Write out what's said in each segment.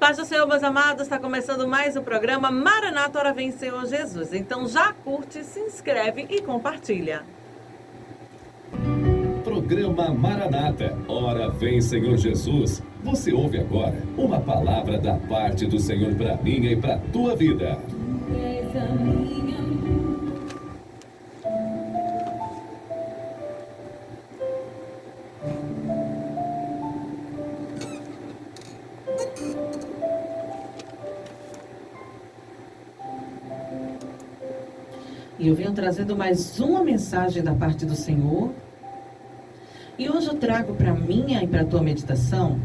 Paz do Senhor, meus amados, está começando mais o programa Maranata, Ora Vem Senhor Jesus. Então já curte, se inscreve e compartilha. Programa Maranata, Ora Vem Senhor Jesus. Você ouve agora uma palavra da parte do Senhor para minha e para tua vida. Tu és a minha E eu venho trazendo mais uma mensagem da parte do Senhor. E hoje eu trago para minha e para a tua meditação,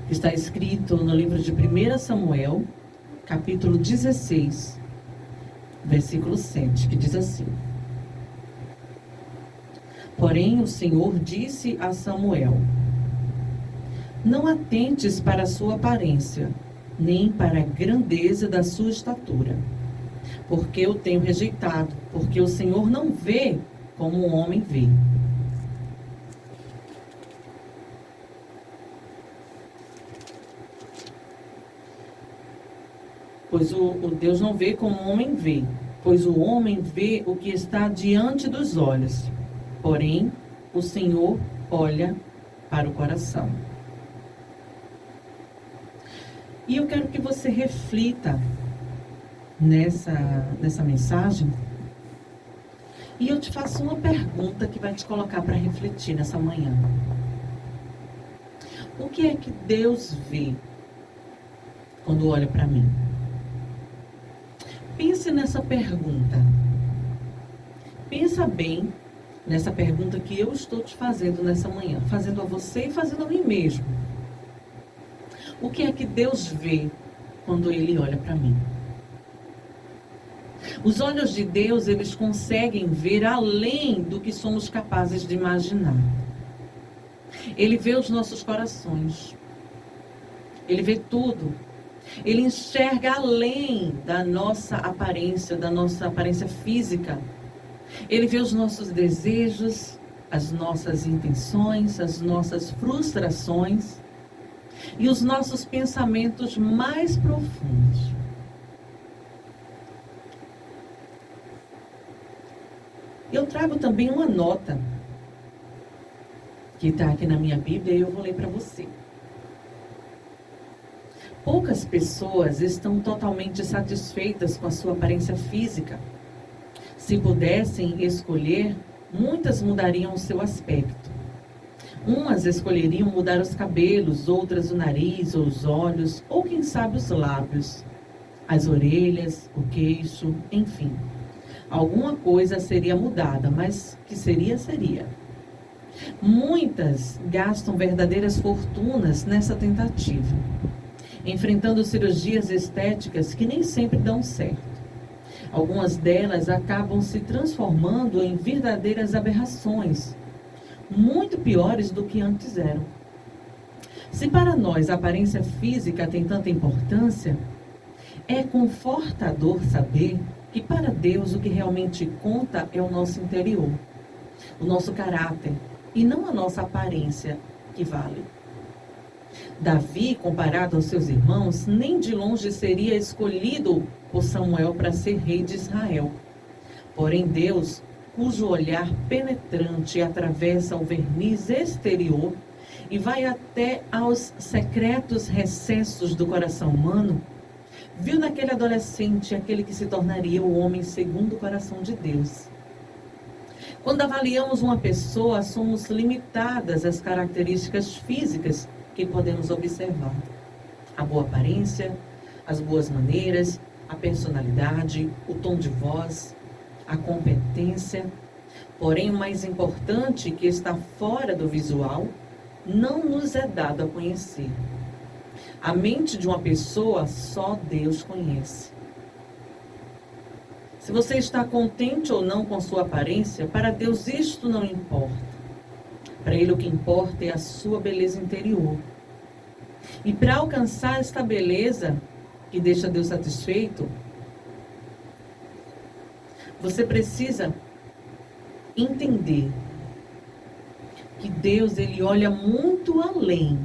que está escrito no livro de 1 Samuel, capítulo 16, versículo 7, que diz assim: Porém o Senhor disse a Samuel: Não atentes para a sua aparência, nem para a grandeza da sua estatura, porque eu tenho rejeitado, porque o Senhor não vê como o homem vê. Pois o Deus não vê como o homem vê, pois o homem vê o que está diante dos olhos, porém o Senhor olha para o coração. E eu quero que você reflita nessa mensagem, e eu te faço uma pergunta que vai te colocar para refletir nessa manhã. O que é que Deus vê quando olha para mim? Pense nessa pergunta. Pensa bem nessa pergunta que eu estou te fazendo nessa manhã, fazendo a você e fazendo a mim mesmo. O que é que Deus vê quando Ele olha para mim? Os olhos de Deus, eles conseguem ver além do que somos capazes de imaginar. Ele vê os nossos corações. Ele vê tudo. Ele enxerga além da nossa aparência física. Ele vê os nossos desejos, as nossas intenções, as nossas frustrações e os nossos pensamentos mais profundos. Eu trago também uma nota que está aqui na minha Bíblia e eu vou ler para você. Poucas pessoas estão totalmente satisfeitas com a sua aparência física. Se pudessem escolher, muitas mudariam o seu aspecto. Umas escolheriam mudar os cabelos, outras o nariz ou os olhos, ou quem sabe os lábios, as orelhas, o queixo, enfim. Alguma coisa seria mudada, mas que seria. Muitas gastam verdadeiras fortunas nessa tentativa, enfrentando cirurgias estéticas que nem sempre dão certo. Algumas delas acabam se transformando em verdadeiras aberrações, muito piores do que antes eram. Se para nós a aparência física tem tanta importância, é confortador saber que para Deus o que realmente conta é o nosso interior, o nosso caráter, e não a nossa aparência que vale. Davi, comparado aos seus irmãos, nem de longe seria escolhido por Samuel para ser rei de Israel. Porém, Deus, cujo olhar penetrante atravessa o verniz exterior e vai até aos secretos recessos do coração humano, viu naquele adolescente aquele que se tornaria o homem segundo o coração de Deus. Quando avaliamos uma pessoa, somos limitadas às características físicas que podemos observar. A boa aparência, as boas maneiras, a personalidade, o tom de voz, a competência. Porém, o mais importante, que está fora do visual, não nos é dado a conhecer. A mente de uma pessoa só Deus conhece. Se você está contente ou não com sua aparência, para Deus isto não importa. Para Ele o que importa é a sua beleza interior. E para alcançar esta beleza que deixa Deus satisfeito, você precisa entender que Deus, Ele olha muito além,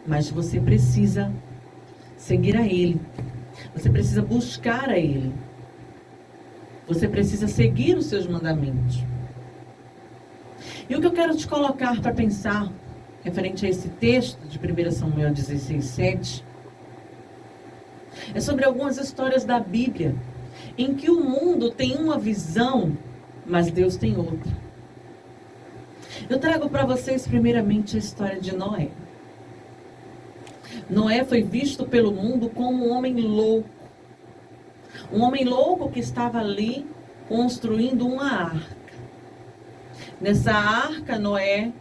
mas você precisa seguir a Ele. Você precisa buscar a Ele. Você precisa seguir os seus mandamentos. E o que eu quero te colocar para pensar, referente a esse texto de 1 Samuel 16:7, é sobre algumas histórias da Bíblia, em que o mundo tem uma visão, mas Deus tem outra. Eu trago para vocês primeiramente a história de Noé. Noé foi visto pelo mundo como um homem louco. Um homem louco que estava ali construindo uma arca. Nessa arca, Noé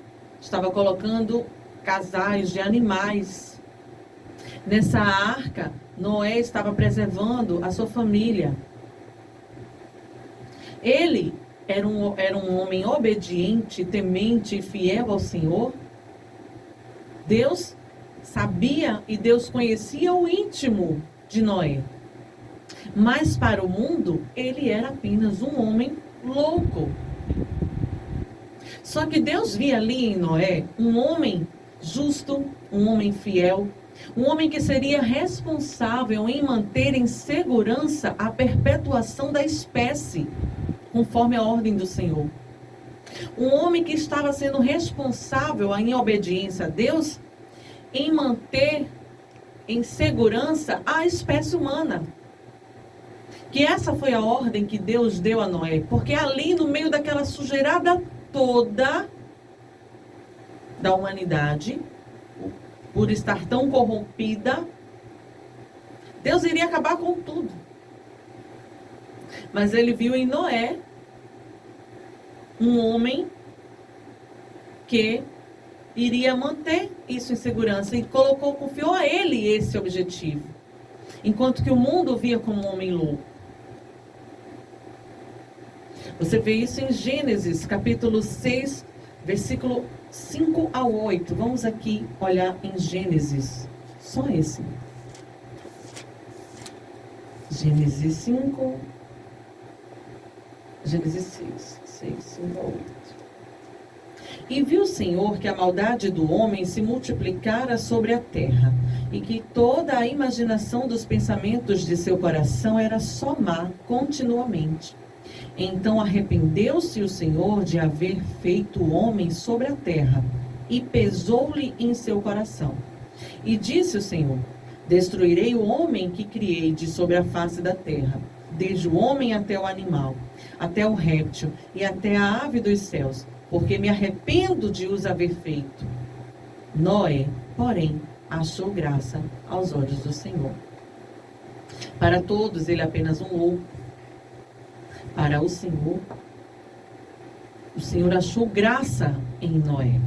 estava colocando casais de animais. Nessa arca, Noé estava preservando a sua família. Ele era um homem obediente, temente e fiel ao Senhor. Deus sabia e Deus conhecia o íntimo de Noé. Mas para o mundo, ele era apenas um homem louco. Só que Deus via ali em Noé um homem justo, um homem fiel, um homem que seria responsável em manter em segurança a perpetuação da espécie, conforme a ordem do Senhor. Um homem que estava sendo responsável em obediência a Deus, em manter em segurança a espécie humana. Que essa foi a ordem que Deus deu a Noé. Porque ali no meio daquela sujeirada toda da humanidade, por estar tão corrompida, Deus iria acabar com tudo. Mas ele viu em Noé um homem que iria manter isso em segurança e confiou a ele esse objetivo. Enquanto que o mundo via como um homem louco. Você vê isso em Gênesis, capítulo 6, versículo 5 ao 8. Vamos aqui olhar em Gênesis. Só esse. Gênesis 5. Gênesis 6, 5 ao 8. E viu o Senhor que a maldade do homem se multiplicara sobre a terra, e que toda a imaginação dos pensamentos de seu coração era só má continuamente. Então arrependeu-se o Senhor de haver feito o homem sobre a terra, e pesou-lhe em seu coração. E disse o Senhor: destruirei o homem que criei de sobre a face da terra, desde o homem até o animal, até o réptil e até a ave dos céus, porque me arrependo de os haver feito. Noé, porém, achou graça aos olhos do Senhor. Para todos ele é apenas um louco. Para o Senhor achou graça em Noé.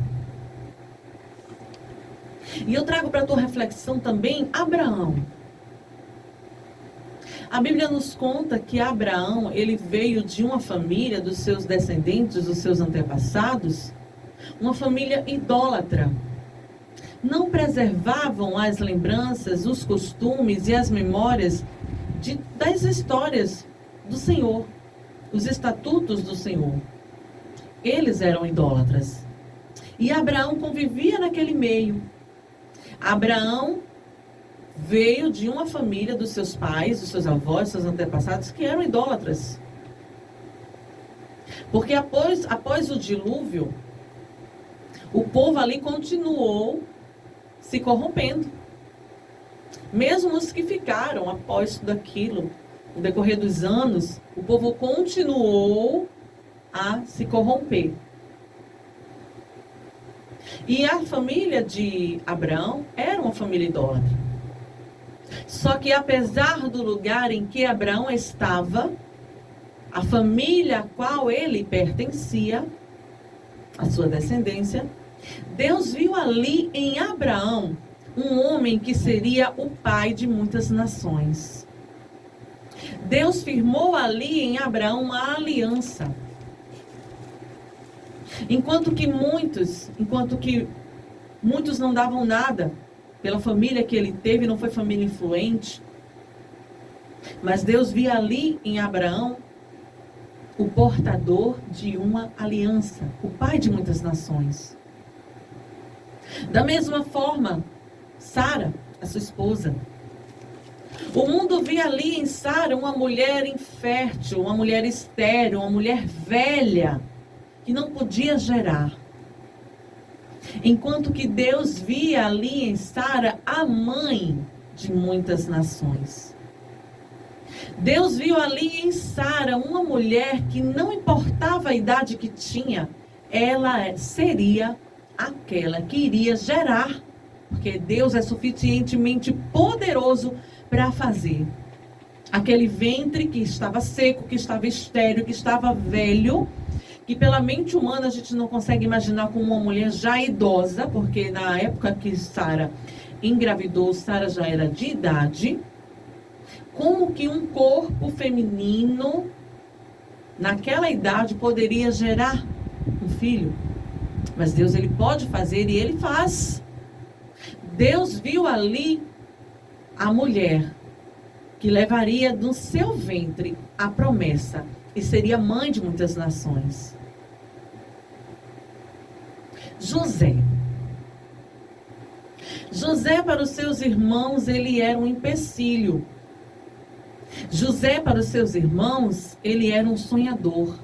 E eu trago para a tua reflexão também Abraão. A Bíblia nos conta que Abraão, ele veio de uma família, dos seus descendentes, dos seus antepassados, uma família idólatra. Não preservavam as lembranças, os costumes e as memórias das histórias do Senhor, os estatutos do Senhor. Eles eram idólatras. E Abraão convivia naquele meio. Abraão veio de uma família dos seus pais, dos seus avós, dos seus antepassados, que eram idólatras. Porque após o dilúvio, o povo ali continuou se corrompendo. Mesmo os que ficaram após tudo aquilo, no decorrer dos anos, o povo continuou a se corromper. E a família de Abraão era uma família idólatra. Só que apesar do lugar em que Abraão estava, a família a qual ele pertencia, a sua descendência, Deus viu ali em Abraão um homem que seria o pai de muitas nações. Deus firmou ali em Abraão uma aliança. Enquanto que muitos não davam nada pela família que ele teve, não foi família influente. Mas Deus via ali em Abraão o portador de uma aliança, o pai de muitas nações. Da mesma forma, Sara, a sua esposa, O mundo via ali em Sara uma mulher infértil, uma mulher estéril, uma mulher velha, que não podia gerar. Enquanto que Deus via ali em Sara a mãe de muitas nações. Deus viu ali em Sara uma mulher que não importava a idade que tinha, ela seria aquela que iria gerar, porque Deus é suficientemente poderoso para fazer. Aquele ventre que estava seco, que estava estéril, que estava velho, que pela mente humana a gente não consegue imaginar como uma mulher já idosa, porque na época que Sara engravidou, Sara já era de idade. Como que um corpo feminino, naquela idade, poderia gerar um filho? Mas Deus, ele pode fazer e ele faz. Deus viu ali a mulher que levaria do seu ventre a promessa e seria mãe de muitas nações. José para os seus irmãos, ele era um empecilho. José para os seus irmãos, ele era um sonhador.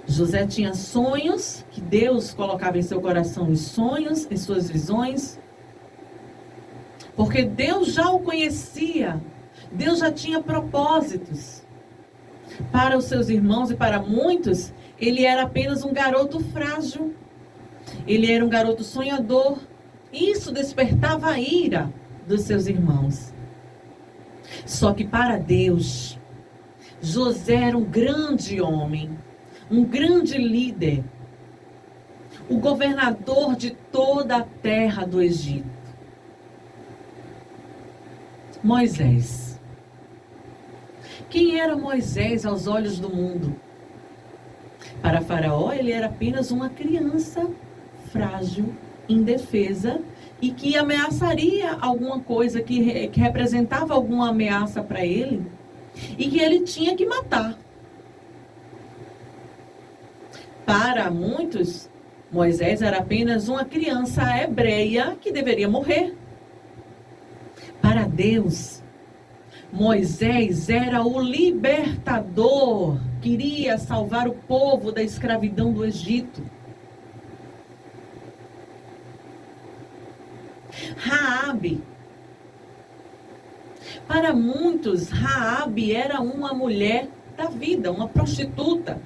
José tinha sonhos, que Deus colocava em seu coração os sonhos, em suas visões. Porque Deus já o conhecia. Deus já tinha propósitos. Para os seus irmãos e para muitos, ele era apenas um garoto frágil. Ele era um garoto sonhador. Isso despertava a ira dos seus irmãos. Só que para Deus, José era um grande homem, um grande líder, o governador de toda a terra do Egito. Moisés. Quem era Moisés aos olhos do mundo? Para Faraó, ele era apenas uma criança frágil, indefesa, e que ameaçaria alguma coisa, que representava alguma ameaça para ele, e que ele tinha que matar. Para muitos, Moisés era apenas uma criança hebreia que deveria morrer. Para Deus, Moisés era o libertador, queria salvar o povo da escravidão do Egito. Raabe. Para muitos, Raabe era uma mulher da vida, uma prostituta.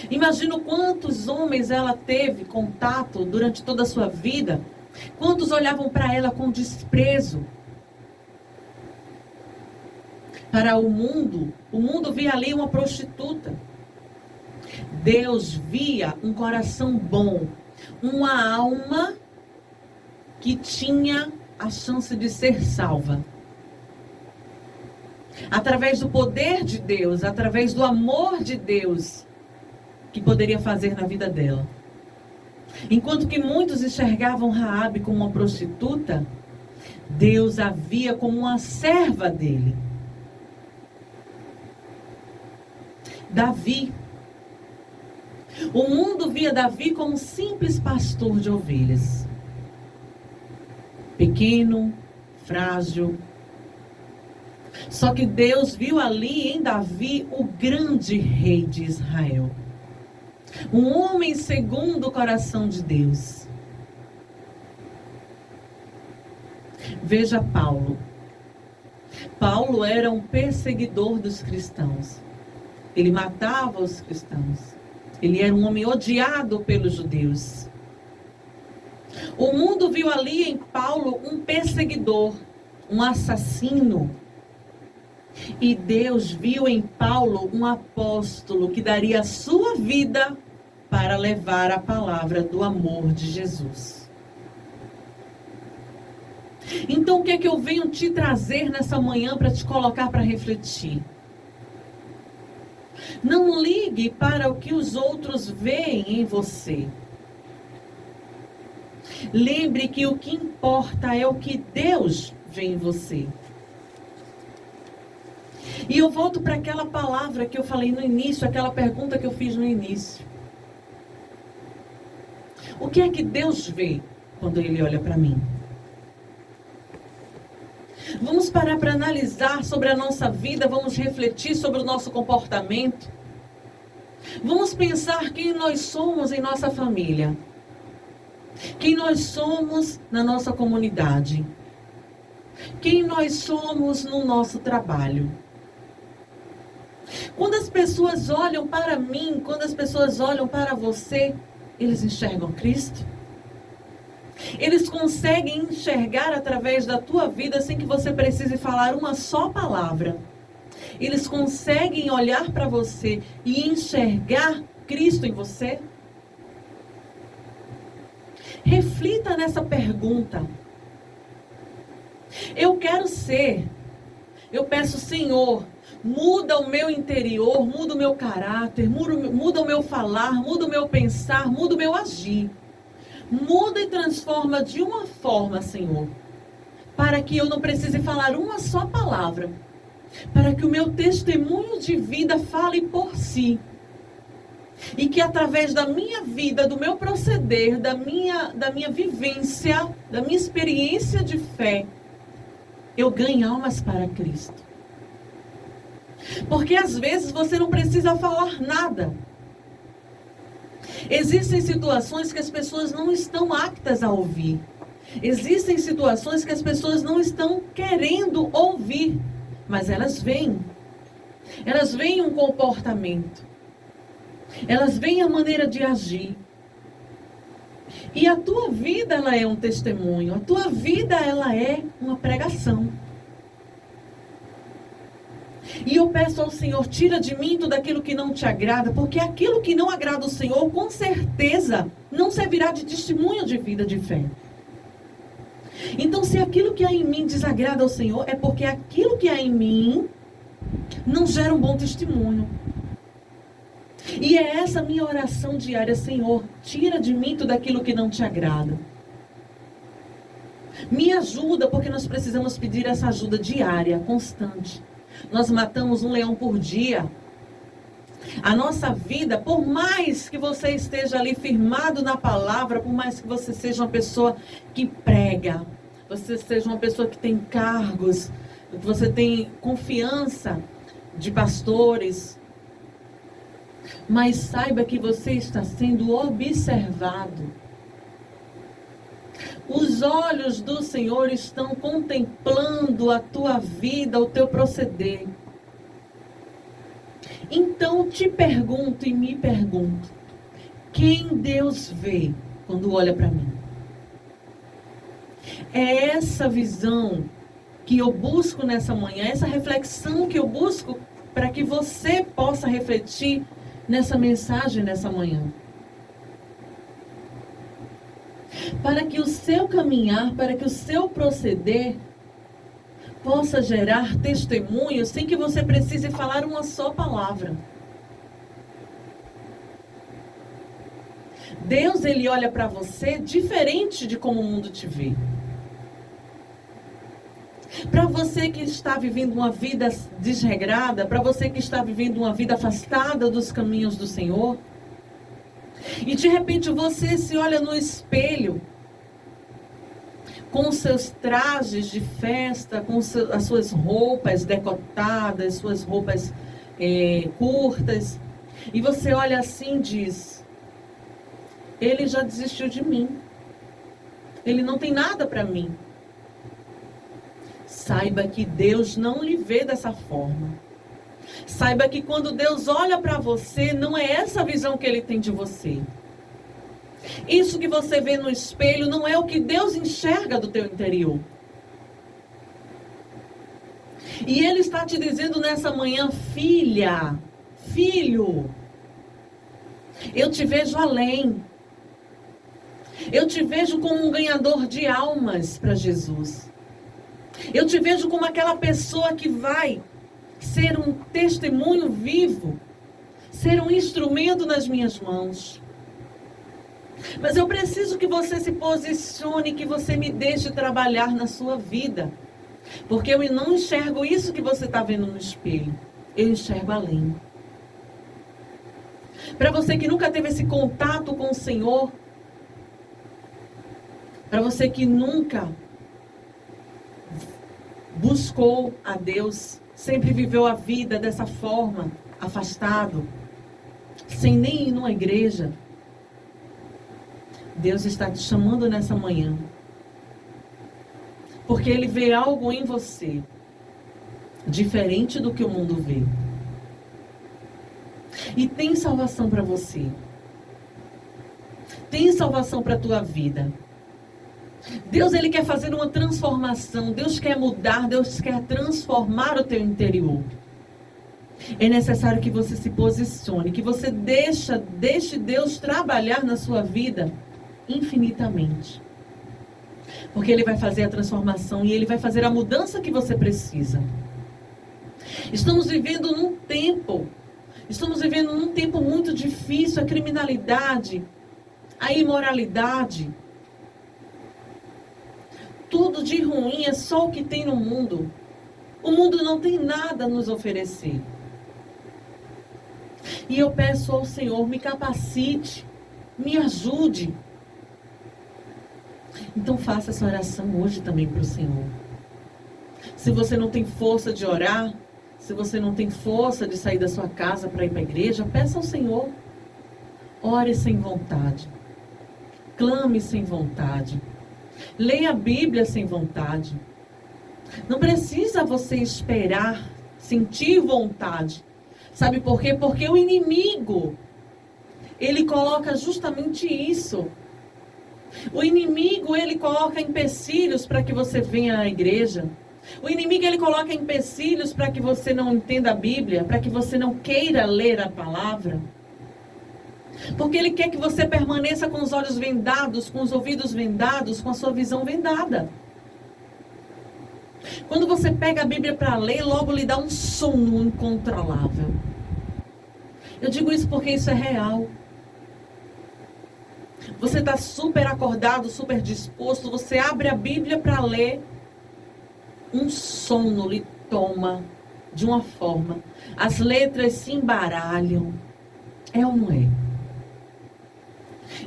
Imagino quantos homens ela teve contato durante toda a sua vida. Quantos olhavam para ela com desprezo. Para o mundo via ali uma prostituta. Deus via um coração bom, uma alma que tinha a chance de ser salva. Através do poder de Deus, através do amor de Deus, que poderia fazer na vida dela. Enquanto que muitos enxergavam Raabe como uma prostituta, Deus a via como uma serva dele. Davi. O mundo via Davi como um simples pastor de ovelhas. Pequeno, frágil. Só que Deus viu ali em Davi o grande rei de Israel. Um homem segundo o coração de Deus. Veja Paulo. Paulo era um perseguidor dos cristãos. Ele matava os cristãos. Ele era um homem odiado pelos judeus. O mundo viu ali em Paulo um perseguidor, um assassino. E Deus viu em Paulo um apóstolo que daria a sua vida para levar a palavra do amor de Jesus. Então o que é que eu venho te trazer nessa manhã para te colocar para refletir? Não ligue para o que os outros veem em você. Lembre que o que importa é o que Deus vê em você. E eu volto para aquela palavra que eu falei no início, aquela pergunta que eu fiz no início. O que é que Deus vê quando Ele olha para mim? Vamos parar para analisar sobre a nossa vida, vamos refletir sobre o nosso comportamento. Vamos pensar quem nós somos em nossa família. Quem nós somos na nossa comunidade. Quem nós somos no nosso trabalho. Quando as pessoas olham para mim, quando as pessoas olham para você, eles enxergam Cristo? Eles conseguem enxergar através da tua vida sem que você precise falar uma só palavra. Eles conseguem olhar para você e enxergar Cristo em você? Reflita nessa pergunta. Eu quero ser. Eu peço, Senhor, muda o meu interior, muda o meu caráter, muda o meu falar, muda o meu pensar, muda o meu agir. Muda e transforma de uma forma, Senhor, para que eu não precise falar uma só palavra, para que o meu testemunho de vida fale por si. E que através da minha vida, do meu proceder, da minha vivência, da minha experiência de fé, eu ganhe almas para Cristo. Porque às vezes você não precisa falar nada. Existem situações que as pessoas não estão aptas a ouvir. Existem situações que as pessoas não estão querendo ouvir. Mas elas veem. Elas veem um comportamento. Elas veem a maneira de agir. E a tua vida, ela é um testemunho. A tua vida, ela é uma pregação. E eu peço ao Senhor, tira de mim tudo aquilo que não te agrada, porque aquilo que não agrada ao Senhor, com certeza, não servirá de testemunho de vida de fé. Então, se aquilo que há em mim desagrada ao Senhor, é porque aquilo que há em mim não gera um bom testemunho. E é essa minha oração diária, Senhor, tira de mim tudo aquilo que não te agrada. Me ajuda, porque nós precisamos pedir essa ajuda diária, constante. Nós matamos um leão por dia. A nossa vida, por mais que você esteja ali firmado na palavra, por mais que você seja uma pessoa que prega, você seja uma pessoa que tem cargos, que você tem confiança de pastores, mas saiba que você está sendo observado. Os olhos do Senhor estão contemplando a tua vida, o teu proceder. Então te pergunto e me pergunto, quem Deus vê quando olha para mim? É essa visão que eu busco nessa manhã, essa reflexão que eu busco para que você possa refletir nessa mensagem nessa manhã. Para que o seu caminhar, para que o seu proceder possa gerar testemunho sem que você precise falar uma só palavra. Deus, ele olha para você diferente de como o mundo te vê. Para você que está vivendo uma vida desregrada, para você que está vivendo uma vida afastada dos caminhos do Senhor, e de repente você se olha no espelho, com os seus trajes de festa, com as suas roupas decotadas, suas roupas curtas, e você olha assim e diz, ele já desistiu de mim, ele não tem nada para mim. Saiba que Deus não lhe vê dessa forma. Saiba que quando Deus olha para você, não é essa a visão que ele tem de você. Isso que você vê no espelho não é o que Deus enxerga do teu interior. E ele está te dizendo nessa manhã, filha, filho, eu te vejo além. Eu te vejo como um ganhador de almas para Jesus. Eu te vejo como aquela pessoa que vai ser um testemunho vivo, ser um instrumento nas minhas mãos. Mas eu preciso que você se posicione, que você me deixe trabalhar na sua vida. Porque eu não enxergo isso que você está vendo no espelho. Eu enxergo além. Para você que nunca teve esse contato com o Senhor, para você que nunca buscou a Deus, sempre viveu a vida dessa forma, afastado, sem nem ir numa igreja, Deus está te chamando nessa manhã, porque Ele vê algo em você, diferente do que o mundo vê. E tem salvação para você. Tem salvação para a tua vida. Deus, Ele quer fazer uma transformação. Deus quer mudar. Deus quer transformar o teu interior. É necessário que você se posicione. Que você deixe Deus trabalhar na sua vida infinitamente. Porque Ele vai fazer a transformação. E Ele vai fazer a mudança que você precisa. Estamos vivendo num tempo muito difícil. A criminalidade, a imoralidade, tudo de ruim é só o que tem no mundo. O mundo não tem nada a nos oferecer. E eu peço ao Senhor, me capacite, me ajude. Então faça essa oração hoje também para o Senhor. Se você não tem força de orar, se você não tem força de sair da sua casa para ir para a igreja, peça ao Senhor. Ore sem vontade. Clame sem vontade. Leia a Bíblia sem vontade. Não precisa você esperar, sentir vontade. Sabe por quê? Porque o inimigo, ele coloca justamente isso. O inimigo, ele coloca empecilhos para que você venha à igreja. O inimigo, ele coloca empecilhos para que você não entenda a Bíblia, para que você não queira ler a palavra. Porque ele quer que você permaneça com os olhos vendados, com os ouvidos vendados, com a sua visão vendada. Quando você pega a Bíblia para ler, logo lhe dá um sono incontrolável. Eu digo isso porque isso é real. Você está super acordado, super disposto, você abre a Bíblia para ler, um sono lhe toma de uma forma. As letras se embaralham. É ou não é?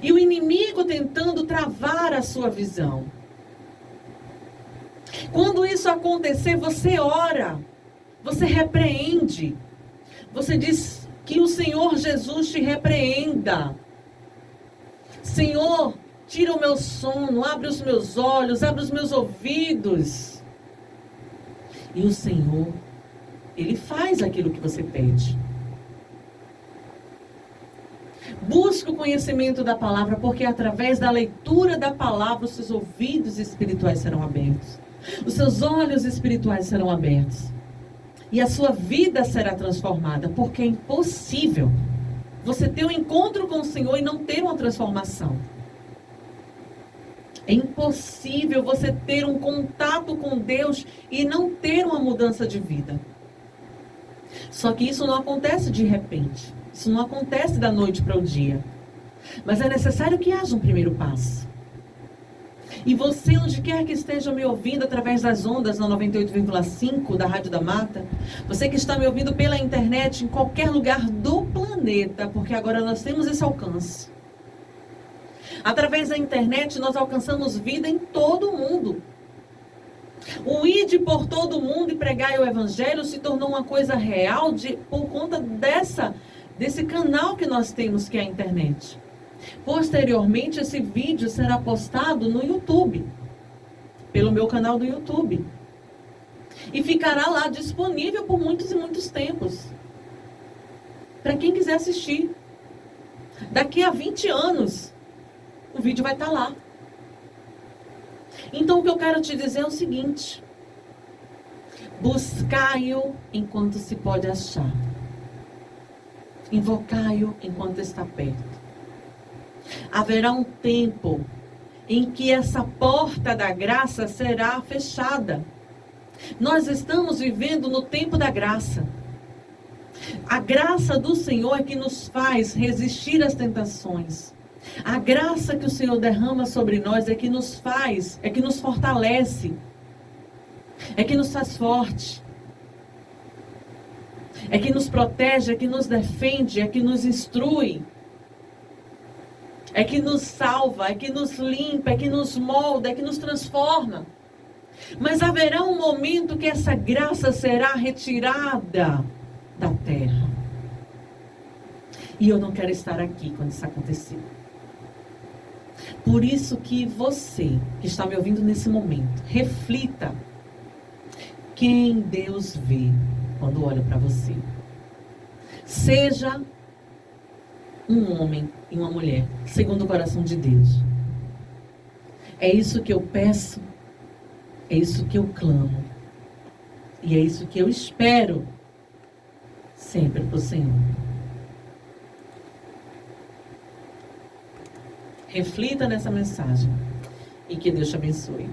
E o inimigo tentando travar a sua visão. Quando isso acontecer, você ora, você repreende, você diz que o Senhor Jesus te repreenda. Senhor, tira o meu sono, abre os meus olhos, abre os meus ouvidos. E o Senhor, Ele faz aquilo que você pede. Busque o conhecimento da palavra, porque através da leitura da palavra, os seus ouvidos espirituais serão abertos. Os seus olhos espirituais serão abertos. E a sua vida será transformada, porque é impossível você ter um encontro com o Senhor e não ter uma transformação. É impossível você ter um contato com Deus e não ter uma mudança de vida. Só que isso não acontece de repente. Isso não acontece da noite para o dia. Mas é necessário que haja um primeiro passo. E você, onde quer que esteja me ouvindo através das ondas na 98,5 da Rádio da Mata, você que está me ouvindo pela internet em qualquer lugar do planeta, porque agora nós temos esse alcance. Através da internet nós alcançamos vida em todo o mundo. O ide por todo o mundo e pregai o evangelho se tornou uma coisa real por conta desse canal que nós temos, que é a internet. Posteriormente, esse vídeo será postado no YouTube, pelo meu canal do YouTube. E ficará lá disponível por muitos e muitos tempos. Para quem quiser assistir. Daqui a 20 anos, o vídeo vai estar lá. Então, o que eu quero te dizer é o seguinte: buscai-o enquanto se pode achar. Invocai-o enquanto está perto. Haverá um tempo em que essa porta da graça será fechada. Nós estamos vivendo no tempo da graça. A graça do Senhor é que nos faz resistir às tentações. A graça que o Senhor derrama sobre nós é que nos faz, é que nos fortalece, é que nos faz forte, é que nos protege, é que nos defende, é que nos instrui, é que nos salva, é que nos limpa, é que nos molda, é que nos transforma. Mas haverá um momento que essa graça será retirada da terra. E eu não quero estar aqui quando isso acontecer. Por isso que você, que está me ouvindo nesse momento, reflita quem Deus vê quando olha para você. Seja um homem e uma mulher, segundo o coração de Deus. É isso que eu peço, é isso que eu clamo, e é isso que eu espero sempre para o Senhor. Reflita nessa mensagem e que Deus te abençoe.